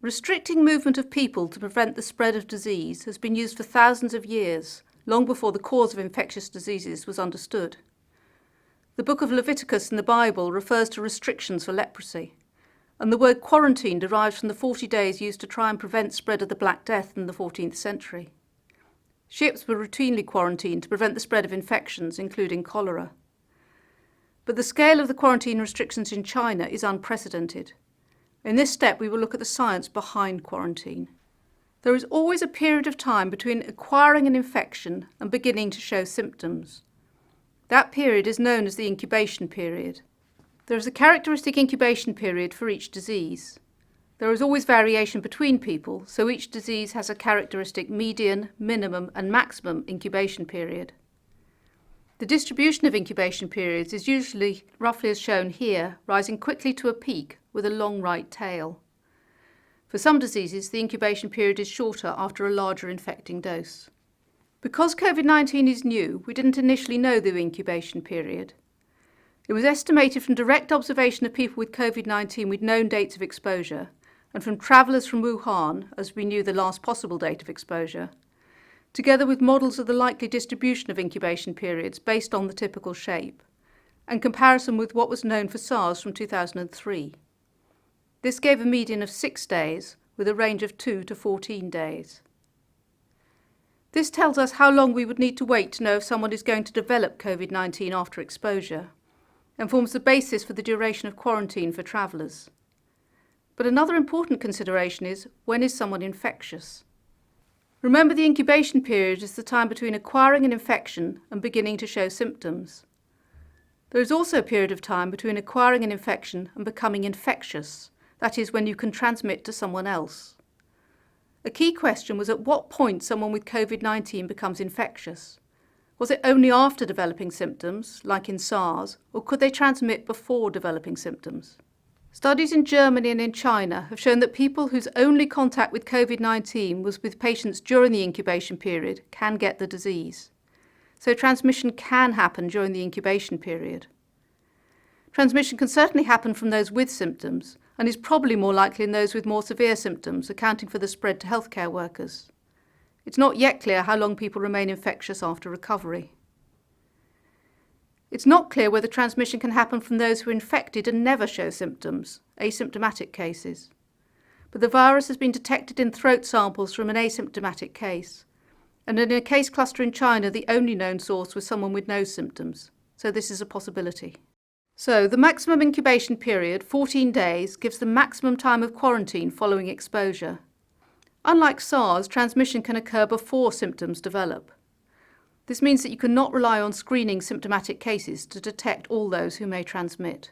Restricting movement of people to prevent the spread of disease has been used for thousands of years, long before the cause of infectious diseases was understood. The book of Leviticus in the Bible refers to restrictions for leprosy, and the word quarantine derives from the 40 days used to try and prevent spread of the Black Death in the 14th century. Ships were routinely quarantined to prevent the spread of infections, including cholera. But the scale of the quarantine restrictions in China is unprecedented. In this step, we will look at the science behind quarantine. There is always a period of time between acquiring an infection and beginning to show symptoms. That period is known as the incubation period. There is a characteristic incubation period for each disease. There is always variation between people, so each disease has a characteristic median, minimum, and maximum incubation period. The distribution of incubation periods is usually roughly as shown here, rising quickly to a peak with a long right tail. For some diseases, the incubation period is shorter after a larger infecting dose. Because COVID-19 is new, we didn't initially know the incubation period. It was estimated from direct observation of people with COVID-19 with known dates of exposure, and from travellers from Wuhan, as we knew the last possible date of exposure, together with models of the likely distribution of incubation periods based on the typical shape, and comparison with what was known for SARS from 2003. This gave a median of 6 days, with a range of 2 to 14 days. This tells us how long we would need to wait to know if someone is going to develop COVID-19 after exposure, and forms the basis for the duration of quarantine for travellers. But another important consideration is, when is someone infectious? Remember, the incubation period is the time between acquiring an infection and beginning to show symptoms. There is also a period of time between acquiring an infection and becoming infectious, that is, when you can transmit to someone else. A key question was at what point someone with COVID-19 becomes infectious. Was it only after developing symptoms, like in SARS, or could they transmit before developing symptoms? Studies in Germany and in China have shown that people whose only contact with COVID-19 was with patients during the incubation period can get the disease. So transmission can happen during the incubation period. Transmission can certainly happen from those with symptoms, and is probably more likely in those with more severe symptoms, accounting for the spread to healthcare workers. It's not yet clear how long people remain infectious after recovery. It's not clear whether transmission can happen from those who are infected and never show symptoms, asymptomatic cases. But the virus has been detected in throat samples from an asymptomatic case, and in a case cluster in China, the only known source was someone with no symptoms, so this is a possibility. So the maximum incubation period, 14 days, gives the maximum time of quarantine following exposure. Unlike SARS, transmission can occur before symptoms develop. This means that you cannot rely on screening symptomatic cases to detect all those who may transmit.